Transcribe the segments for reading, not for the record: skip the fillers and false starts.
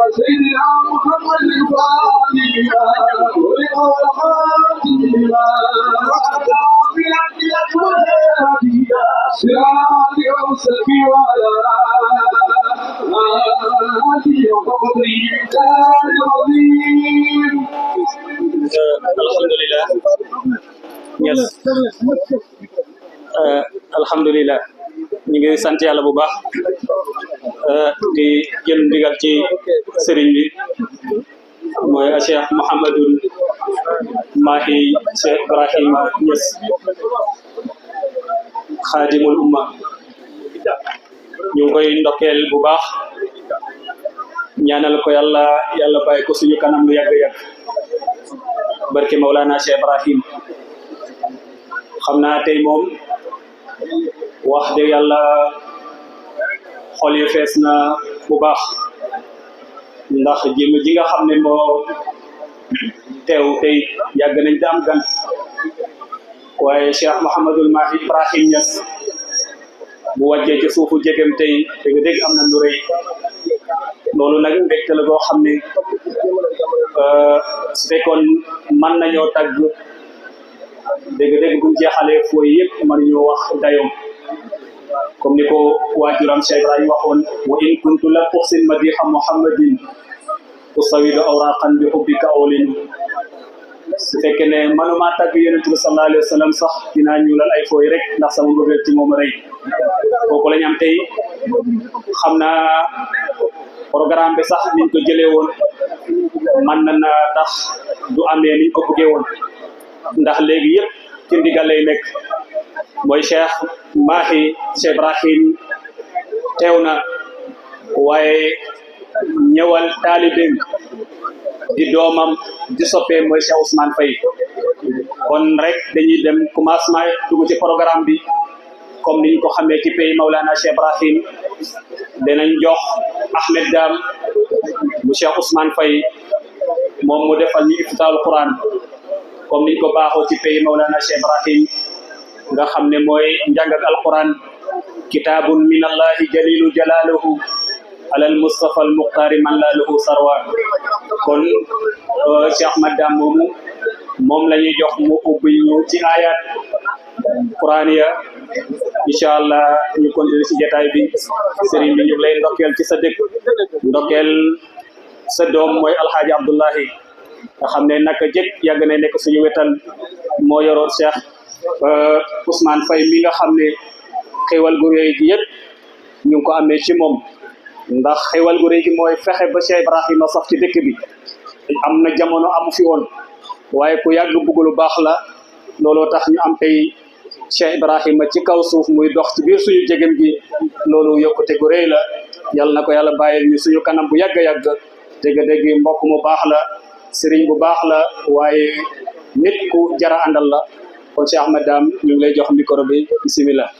سيدنا محمد الفاتحة والخاتمة صراط المستقيم وعلى آله وصحبه العظيم. Alhamdulillah. Yes. Alhamdulillah. ñu ngi sant yàlla bu baax di jël ndigal ci sëriñ bi mooy Cheikh Mouhamadul Mahi Cheikh Ibrahima Niass xaadimul umma ñu ngi koy ndokkeel bu baax ñaanal ko yàlla bàyyi ko suñu kanam lu yàgg-yàgg barke Maulana Cheikh Ibrahim xam naa tey moom wax dëgg yàlla xol yi fees na bu baax ndax jëm ji nga xam ne moo teew tey yàgg nañ da am gan waaye Cheikh Mouhamadul Mahi Ibrahim Niass bu wàccee ci suufu jegem tey dëgg-dëgg am na lu rëy loolu nag mbégte la boo xam ne su fekkoon mën nañoo tagg dëgg-dëgg buñ jeexalee fooy yëpp mënuñoo wax dayoom comme ni ko waajuram Cheikh Ibrahim waxoon wa in kuntu la uxsin madiha muhammadin usawidu awraqan bi hubbika awlinu su fekkee ne manuma tagg yonent bi sallallahu alayhi wa sallam sax dinaa ñuulal ay fooy rek ndax sama mbëggeel ci moom rëy kooku lañ am tey xam naa programme bi sax niñ ko jëlee woon man na tax du amee niñ ko bëggee woon ndax léegi yëpp ci ndigal lay nekk mooy Cheikh Mahi Cheikh Ibrahim teew na waaye ñëwal taalibeem di doomam di soppeem mooy Cheikh Ousmane Faye kon rek dañuy dem commencement dugg ci programme bi comme niñ ko xamee ci pays Maulana Cheikh Ibrahim dinañ jox Ahmed Dam bu Cheikh Ousmane Faye moom mu defal ñu iftitaahul Quran comme niñ ko baaxoo ci pays Maulana Cheikh Ibrahim nga xam ne mooy njàng ak alquran kitaabun min allahi jalilu jalaluhu alal mustafa al muxtaari man la lahu sarwa kon Cheikh Ahmed Dam moomu moom la ñuy jox mu ubbi ñu ci ayat Quran ya incha allah ñu continuer ci jotaay bi sëriñ bi ñu lay ndokkeel ci sa dëkk ndokkeel sa doom mooy alxaaji Abdullahi nga xam ne naka jëkk yàgg na nekk suñu wetal moo yoroon Cheikh Ousmane Faye mi nga xam ne xéwal gu réy gi yëpp ñu ngi ko amee ci moom ndax xéwal gu réy gi mooy fexe ba Cheikh Ibrahima sax ci dëkk bi am na jamono amu fi woon waaye ku yàgg bugg lu baax la looloo tax ñu am tey Cheikh Ibrahima ci kaw suuf muy dox ci biir suñu jegem gi loolu yokkute gu rëy la yàlla na ko yàlla bàyyil ñu suñu kanam bu yàgg-yàgg dégg-dégg mbokk mu baax la sëriñ bu baax la waaye nit ku jara àndal la kon Cheikh Ahmed Dam ñu ngi lay jox micro bi bismillah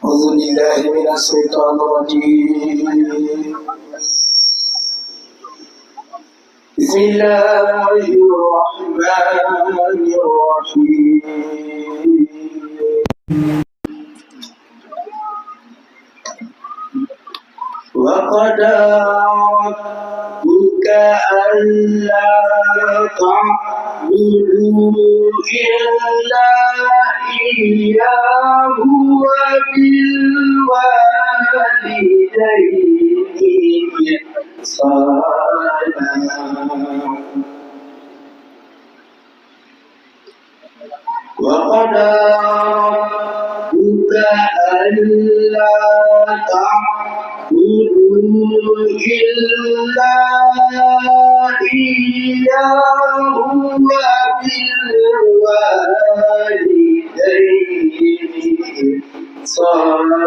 أعوذ بالله من الشيطان الرجيم بسم الله الرحمن الرحيم وقضى ربك ألا تعبدوا إلا إياه وبالوالدين إحسانا وقضى ربك ألا تعبدوا إلا إياه وبالوالدين إحسانا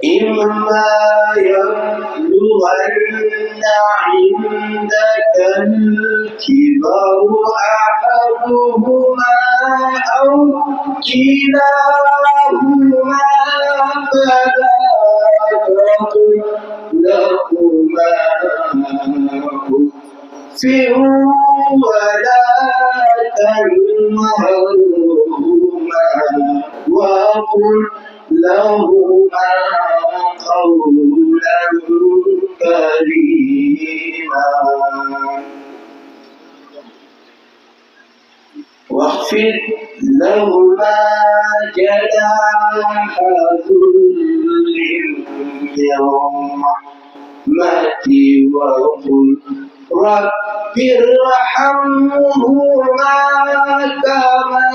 إما يبلغن عندك الكبر أحدهما أو كلاهما فلا تقل لهما أف ولا تنهرهما وقل لهما قولا كريما واخفض لهما جناح ذل من رحمة وقل رب ارحمهما كما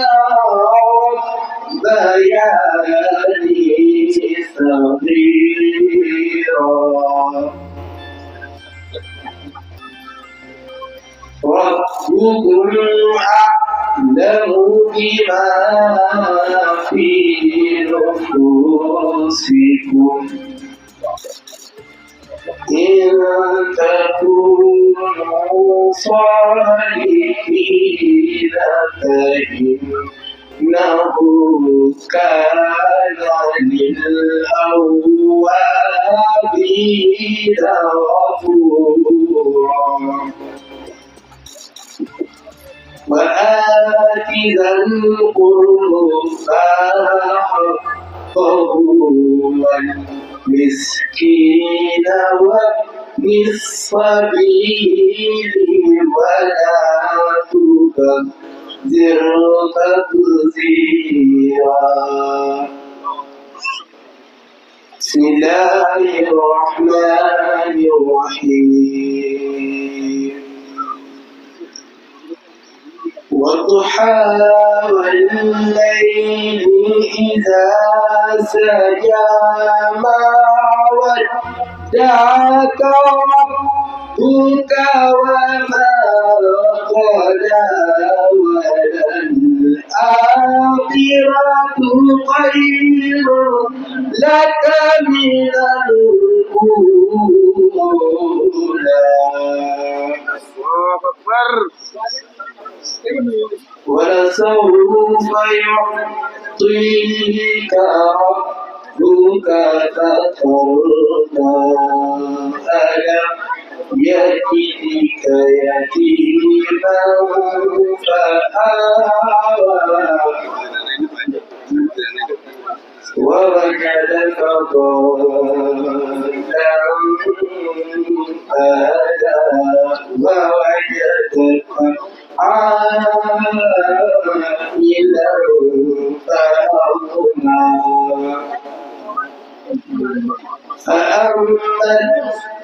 ربياني صغيرا ربكم أعلم بما في نفوسكم إن تكونوا صالحين فإنه كان للأوابين غفورا وآت ذا القربى حقه والمسكين وابن السبيل ولا تبذر تبذيرا بسم الله الرحمن الرحيم والضحى والليل إذا سجى ما ودعك ربك وما قلى وللآخرة خير لك من الأولى ولسوف يعطيك ربك فترضى ألم يجدك يتيما فآوى ووجدك ضالا فهدى ووجدك عائلا فأغنى فأما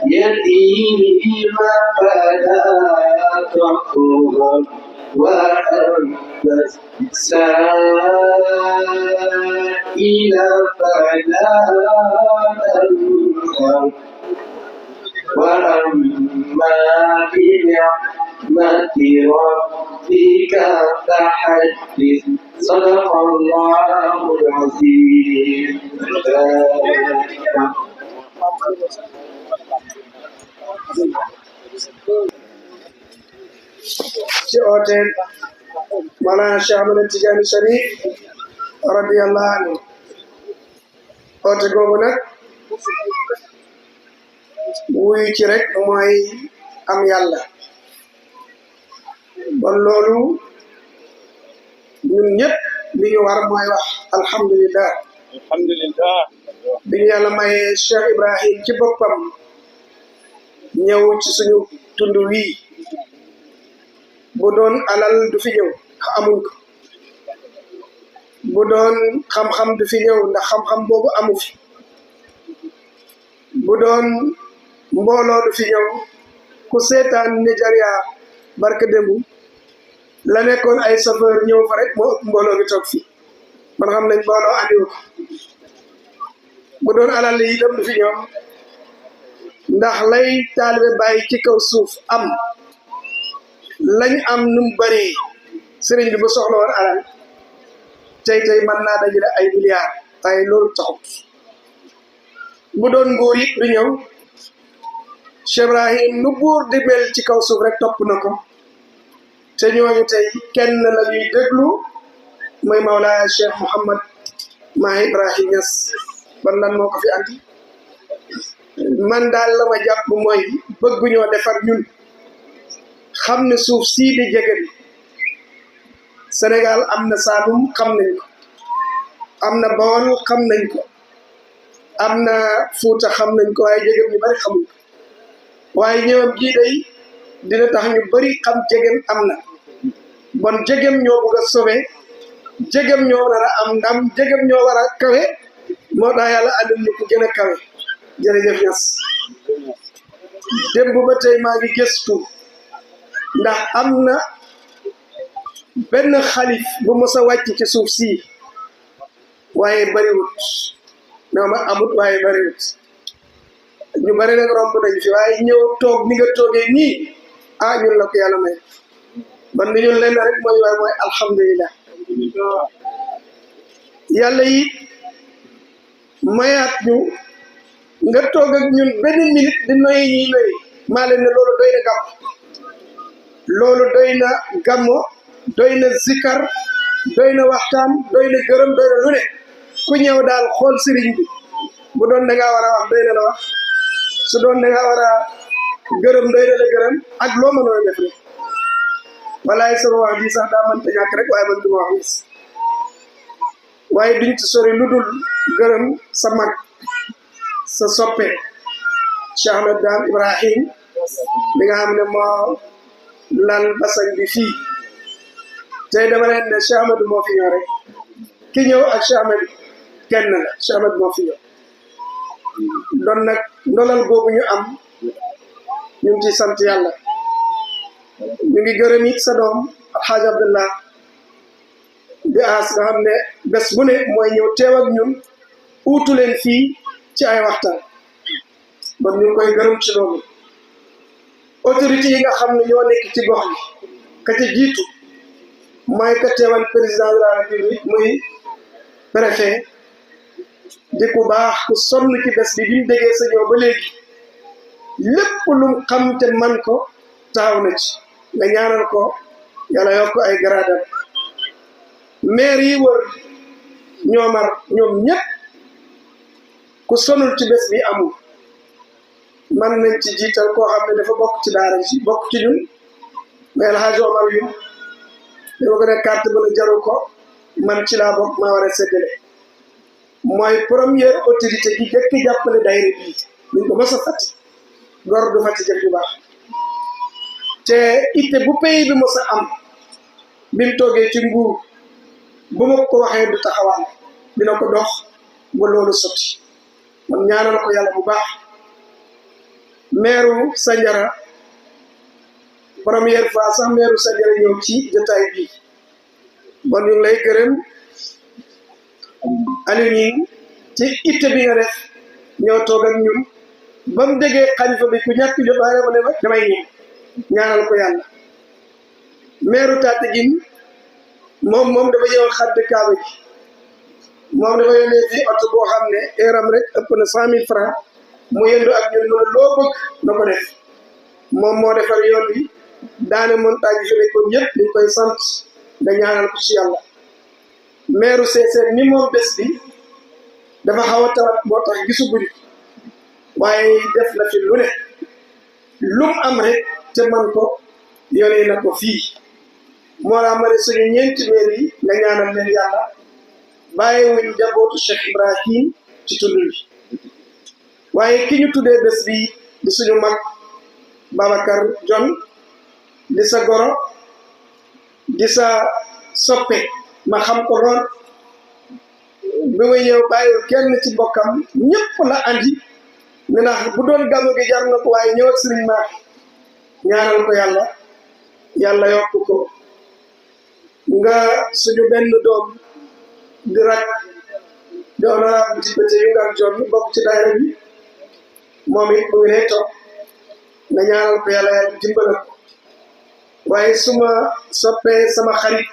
اليتيم فلا تقهر وأما السائل فلا تنهر وأما بنعمة ربك فحدث صدق الله العظيم ci hôtel Mawlana Cheikh Ahmed Tidiane Cherif radiyallahu anhu hôtel googu nag wuyu ci rek mooy am yàlla bon loolu ñun ñëpp li ñu war mooy wax alhamdulillah bi ñu yàlla mayee Cheikh Ibrahim ci boppam ñëw ci suñu tund wii bu doon alal du fi ñëw amuñ ko bu doon xam-xam du fi ñëw ndax xam-xam boobu amu fi bu doon mbooloo du fi ñëw ku seetaan Nigeria barke démbu la nekkoon ay chauffeur ñëw fa rek moo ëpp mbooloo gi toog fii man xam nañ mbooloo andiwu ko bu doon alal yi itam du fi ñëw ndax lay taalibe bàyyi ci kaw suuf am lañ am num bari sëriñ bi bu soxla woon alal tey mën naa dajale ay milliards waaye loolu taxut bu doon nguur it du ñëw Cheikh Ibrahim nu buur di mel ci kaw suuf rek topp na ko te ñooñu tey kenn la ñuy déglu mooy Mawlaaya Cheikh Mouhamad Mahi Ibrahim Niass ban lan moo ko fi andi man daal la ma jàpp mooy bëgg ñoo defar ñun xam ne suuf sii di jege Sénégal am na Saalum xam nañ ko am na Bawol xam nañ ko am na Fuuta xam nañ ko waaye jegem ñu bari xamuñ ko waaye ñëwam gii day dina tax ñu bari xam jegem am na bon jegem ñoo bëgg a sauver jegem ñoo war a am ndam jegem ñoo war a kawe moo tax yàlla àndal ñu ko gën a kawe jërëjëf Niass démb ba tey maa ngi gëstu ndax am na benn xalif bu mos a wàcc ci suuf sii waaye bariwut non ma amut waaye bariwut ñu bari nag romb nañ fi waaye ñëw toog ni nga toogee nii ah ñun la ko yàlla may ban ni ñun leen rek mooy waaye mooy alhamdulilah yàlla yi mayaat ñu nga toog ak ñun benn minute di noyyi ñuy noyyi maa leen ne loolu doy na gàmm loolu doy na gàmmo doy na zikar doy na waxtaan doy na gërëm doy na lu ne ku ñëw daal xool sëriñ bi bu doon da ngaa war a wax doy na la wax su doon da ngaa war a gërëm doy na la gërëm ak loo mënoon a def rek walaay sama wax ji sax daa mënta ñàkk rek waaye man du ma wax mis waaye duñ ci sori lu dul gërëm sa mag sa soppe Cheikh Ahmed Dame Ibrahim mi nga xam ne moo lal basan bi fii tey dama leen ne Cheikh Ahmed moo fi ñëw rek ki ñëw ak Cheikh Ahmed kenn la Cheikh Ahmed moo fi ñëw doon nag ndolal boobu ñu am ñu ngi ciy sant yàlla ñu ngi gërëm it sa doom Alxaaji Abdullah di aas nga xam ne bés bu ne mooy ñëw teew ak ñun uutu leen fii ci ay waxtaan bon ñu ngi koy gërëm ci loolu autorité yi nga xam ne ñoo nekk ci gox bi ka ca jiitu mooy ka teewal président de la république muy préfet di ku baax ku sonn ci bés bi mu déggee sa ñëw ba léegi lépp lu xam te man ko taaw na ci nga ñaanal ko yàlla yokk ay gradam maire yi wër ñoomar ñoom ñëpp ku sonul ci bés bi amul man nañ ci jiital koo xam ne dafa bokk ci daara ji bokk ci ñun mais El Hadj Omar yu dama ko ne carte ba la jaru ko man ci laa bokk maa war a séddale mooy première autorité gi jëkk jàppale daayira bii duñ ko mos a fàtte gor du fàtte jëf yu baax te itte bu pays bi mos a am bi mu toogee ci nguur bu ma ko waxee du taxawaan dina ko dox ba loolu sotti man ñaanal ko yàlla bu baax meeru Sandiara première fois sax meeru Sandiara ñëw ci jotaay bi bon ñu ngi lay gërëm Aliou ñi ci itte bi nga def ñëw toog ak ñun ba mu déggee xalifa bi ku ñàkk jot waaye ma ne ma damay ñëw ñaanal ko yàlla meeru Tataguine moom dafa ñëw xadd kaaba gi moom dafa yónnee fii oto boo xam ne eeram rek ëpp na 100 000 francs mu yendu ak ñun mu ne loo bëgg na ko def moom moo defar yoon bi daane montagne fi nekkoon yëpp ñu koy sant da ñaanal ko ci yàlla meeru Seeseen ni moom bés bi dafa xaw a tawat moo tax gisu buñ waaye def na fi lu ne lum am rek te man ko yónnee na ko fii moo la ma ne suñu ñeenti weer yi nga ñaanal leen yàlla bàyyiwuñ njabootu Cheikh Ibrahim ci tudd bi waaye ki ñu tuddee bés bi di suñu mag Babacar Jon di sa goro di sa soppe ma xam ko lool bi ma ñëw bàyyiwul kenn ci mbokkam ñëpp la andi ne ndax bu doon gàmmu gi jar na ko waaye ñëw ak sëriñ ma ñaanal ko yàlla yokk ko nga suñu benn doom di rak di honorable député yu nga Jon bokk ci daayira bi moom it mu ngi lay toog nga ñaanal ko yàlla dimbala ko waaye suma soppee sama xarit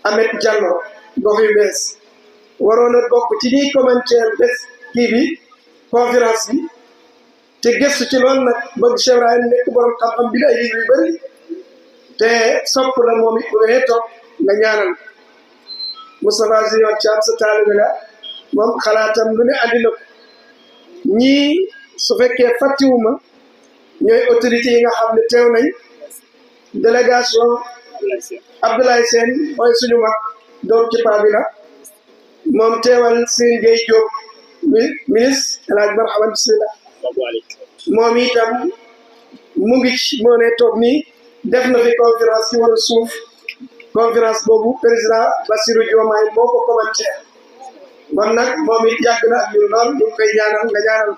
Ahmed Diallo gox yu bees waroon a bokk ci ñuy commentaire bés kii bi conférence bi te gëstu ci loolu nag bëgg Cheikh Ibrahim nekk borom xam-xam bi ay livre yu bëri te sopp la moom it bu ngeen toog nga ñaanal Moustapha Junior Thiam sa taalibe la moom xalaatam lu ne andi na ko ñii su fekkee fàttiwuma ñooy autorités yi nga xam ne teew nañ délégation Abdoulaye Sène mooy suñu mag doom ci paa bi la moom teewal Serigne Gueye Diop ministre El Hadj marhaban bismillah moom itam mu ngi ci moo ne toog nii def na fi conférence ci wàllu suuf conférence boobu président Bassirou Diomaye moo ko commenté man nag moom it yàgg na ak ñun lool ñu ngi koy ñaanal nga ñaanal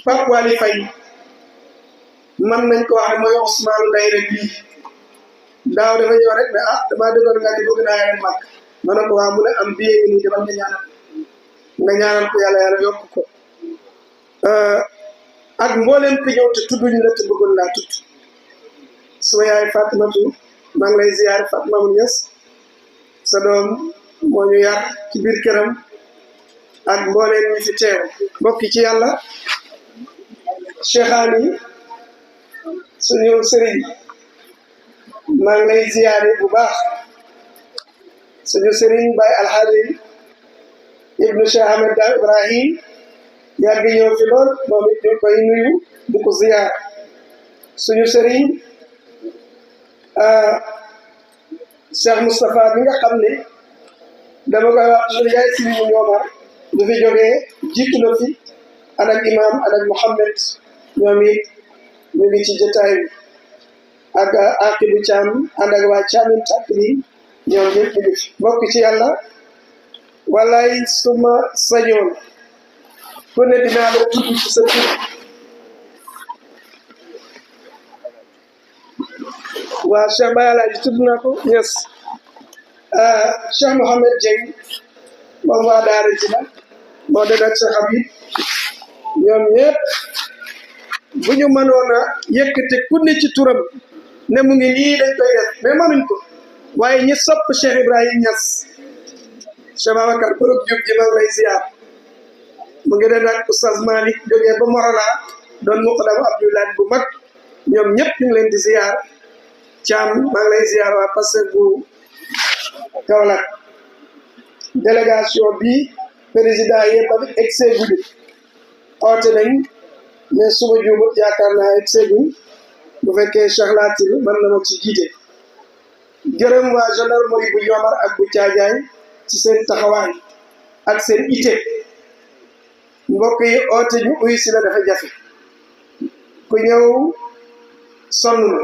Pape Waly Faye man nañ ko wax mooy Ousmane Ndeye rek bii daaw dafa ñëw rek ne damaa déggoon nga ni bëgg naa leen màgg ma ne ko waa mu ne am billet ngi nii demal nga ñaanal ko yàlla yokk ko ak mbooleem ku ñëw te tudduñ la te bëggoon laa tudd suma yaay Fatimatu maa ngi lay ziar Fatima mu Niass sa doom moo ñu yar ci biir këram ak mbooleem ñi fi teew mbokki ci yàlla Cheikhaani suñu sëriñ maa ngi lay ziyaare bu baax suñu sëriñ Baye Alhaji ibnu Cheikh Ahmed Daam Ibrahim yàgg ñëw fi lool moom it ñu koy nuyu di ko ziyaar suñu sëriñ Cheikh Moustapha bi nga xam ne dama koy wax toujours yaay sëriñu ñoomar du fi jógee jiitu na fi anak imam anak Mohammed ñoom it ñu ngi ci jotaay bi ak Akibu Thiam ànd ak waa Thiamin Takri ñoom ñëpp ñu ngi fi bokk ci yàlla wallaay suma sañoon ku ne dinaa la tudd ci sa tur waa Cheikh Baye Alaaji tudd naa ko yes Cheikh Mohamed Dieng moom waa daara ji la moo dëgg ak Cheikh Habib ñoom ñëpp bu ñu mënoon a yëkkate ku ne ci turam ne mu ngi nii dañ koy def mais mënuñ ko waaye ñi sopp Cheikh Ibrahim Niass Cheikh Babacar Borok Diop ji maa ngi lay ziar mu ngi den ak Oustaz Malick jógee ba Morola doon muqaddam Abdoulaye bu mag ñoom ñëpp ñu ngi leen di ziar Thiam maa ngi lay ziar waa Pastef bu Kaolack délégation bi président yëpp ak excès guddi oote nañ mais suma juumut yaakaar naa excès guñ bu fekkee Cheikh Latir mën na ma ci jiite gërëm waa gendarmerie bu Ñomar ak bu Caajaay ci seen taxawaay ak seen ité mbokk yi oote ñu uy si la dafa jafe ku ñëw sonn na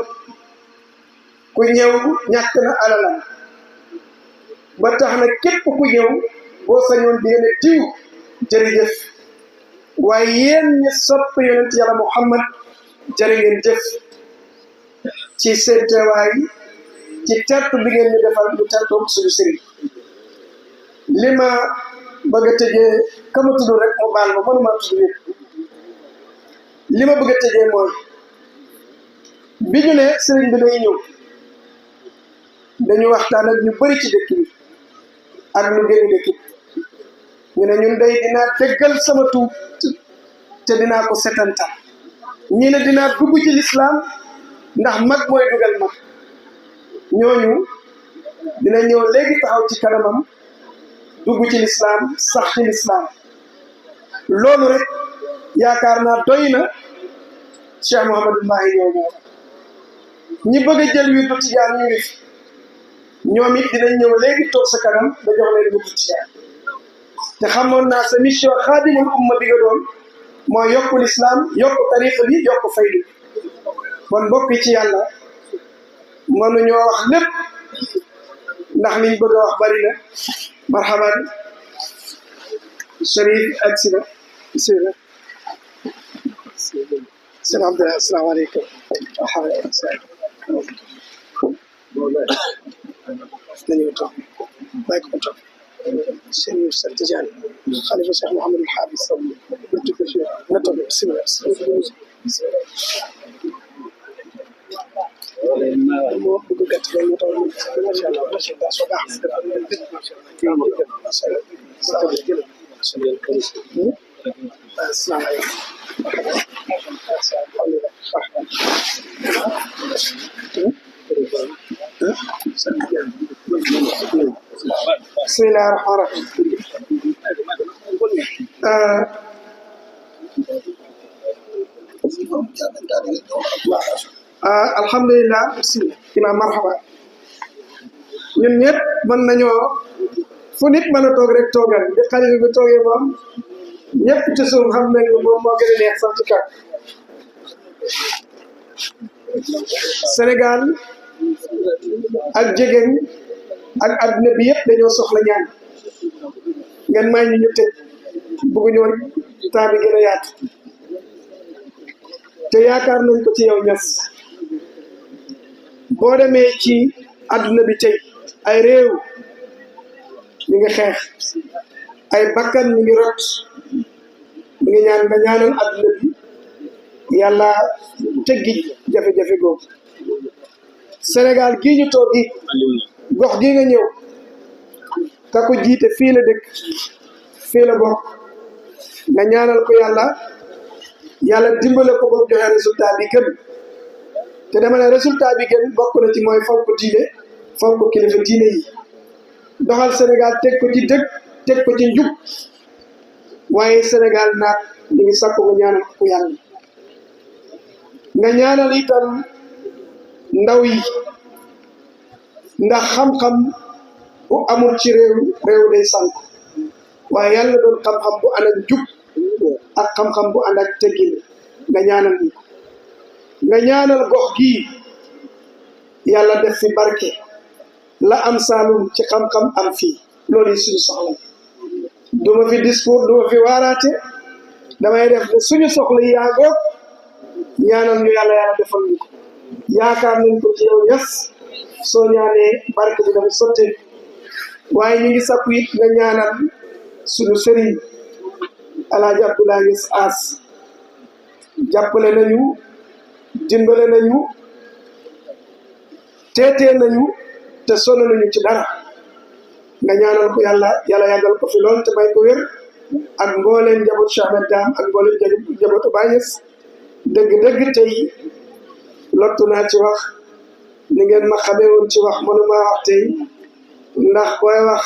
ku ñëw ñàkk na alalam ba tax na képp ku ñëw boo sañoon di ngeen diw jërëjëf waaye yéen ñi sopp yonent yàlla Muhammad jërë ngeen jëf ci seen teewaay ci tertu bi ngeen ñu defal ñu tertoog suñu sëriñ li ma bëgg a tëjee kama tudd rek mu baal ma mënuma tudd yëpp li ma bëgg a tëjee mooy bi ñu ne sëriñ bi day ñëw dañu waxtaan ak ñu bëri ci dëkk bi ak lu génn dëkk bi ñu ne ñun day dinaa dëggal sama tuub te dinaa ko setantal ñi ne dinaa dugg ci lislaam ndax mag mooy dugal mag ñooñu dina ñëw léegi taxaw ci kanamam dugg ci lislaam sax ci lislaam loolu rek yaakaar naa doy na Cheikh Mouhamadou Mahi ñoo ñëw ñi bëgg a jël wirdu tijaan ñu ngi fi ñoom it dinañ ñëw léegi toog sa kanam ba jox leen wirdu tijaan te xamoon naa sa mission xaadimul umma bi nga doon mooy yokku lislaam yokku tariqa bi yokku faydu bon mbokk ci yàlla mënuñoo wax lépp ndax liñ bëgg a wax bari na marhaban Cherif ak sina bismillah sëñ Abdoulaye asalaamaaleykum nañu toog bàyyi ko toog sëñ Cheikh Tidiane xalifa Cheikh Mouhamadou Habis buntu ko fi nga toog bismillah moo bëgg gàtt rek moo tax macha allah macha allah Bismillahirrahmanirrahim. Alhamdulillah, imam marhaba. Ñun ñëpp mën nañoo fu nit mën a toog rek toogal bi xalifa bi toogee moom ñëpp ci suuf xam nañ ne moom moo gën a neex sax ci kaw. Sénégal ak jigéen ak adduna bi yëpp dañoo soxla ñaan ngeen may ñu tëj bëgguñu woon temps bi gën a yaatu te yaakaar nañ ko ci yow Niass boo demee ci adduna bi tey ay réew ñu ngi xeex ay bakkan ñu ngi rot ñu ngi ñaan nga ñaanal adduna bi yàlla teggi jafe-jafe googu Sénégal gii ñu toog gi gox gi nga ñëw ka ko jiite fii la dëkk fii la bokk nga ñaanal ko yàlla dimbale ko boobu joxe résultat bi gën te dama ne résultat bi gën bokk na ci mooy fonk diine fonk kilifa diine yi doxal Sénégal teg ko ci dëgg teg ko ci njub waaye Sénégal naat ñu ngi sakku nga ñaanal ko yàlla nga ñaanal itam ndaw yi ndax xam-xam bu amul ci réew day sànk waaye yàlla doon xam-xam bu ànd ak jub ak xam-xam bu ànd ak teggin nga ñaanal ñi nga ñaanal gox gii yàlla def fi barke la am Saalum ci xam-xam am fii loolu yi suñu soxla duma fi discours duma fi waaraate damay def ne suñu soxla yi yaa goog ñaanal ñu yàlla defal ñu ko yaakaar nañ ko ci yow Niass soo ñaanee barke bi dafa sotte waaye ñu ngi sakku it nga ñaanal suñu sëriñ Alaaji Abdoulaye Niass As jàppale nañu dimbale nañu teetee nañu te sonn nañu ci dara nga ñaanal ko yàlla yàggal ko fi lool te may ko wér ak mbooleen njaboot Cheikh Ahmed Dame ak mbooleen njabootu Baye Niass dëgg-dëgg tey lottu naa ci wax ni ngeen ma xamee woon ci wax mënuma wax tey ndax booy wax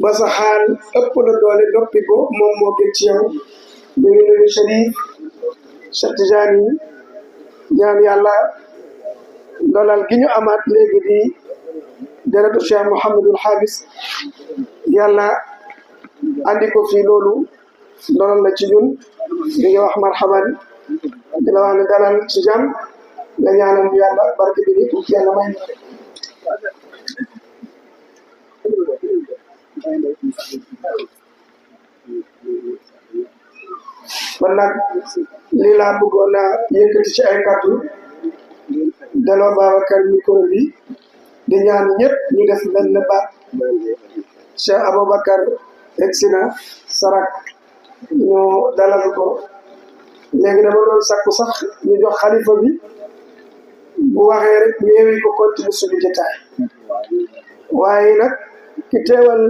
ba sa xaal ëpp na doole noppi ko moom moo gën ci yow ñu ngi nuyu Chérif Cheikh Tidiane yi ñaan yàlla ndolal gi ñu amaat léegi di deretu Cheikh Mouhamadul Habis yàlla andi ko fii loolu ndolal la ci ñun di nga wax marhaban di la wax ne dalal ci jàmm nga ñaanal yàlla barke bi nit yàlla may ñu kon nag lii laa bëggoon a yëkkati ci ay kàddu daloo Babacar micro bi di ñaan ñëpp ñu def benn baat Cheikh Aboubacar egsi na sarak ñu dalal ko léegi dama doon sakku sax ñu jox xalifa bi bu waxee rek ñu yewi ko continue suñu jotaay waaye nag ki teewal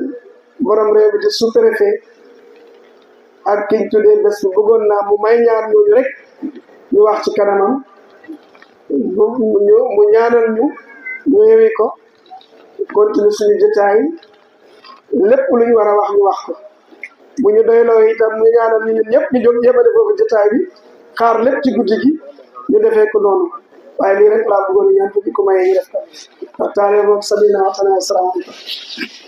borom réew bi di sous-préfet ak kiñ tuddee bés bi bëggoon naa mu may ñaan ñooñu rek ñu wax ci kanamam mu ñaanal ñu yewi ko continue suñu jotaay lépp lu ñu war a wax ñu wax ko bu ñu doyloo itam ñu ñaanal ñu ñun ñëpp ñu jóg yemale foofu jotaay bi xaar lépp ci guddi gi ñu defee ko noonu waaye lii rek laa bëggoon ñaan bi ko mayee ñu def ko waxtaanee moom sabina wa salaamaaleykum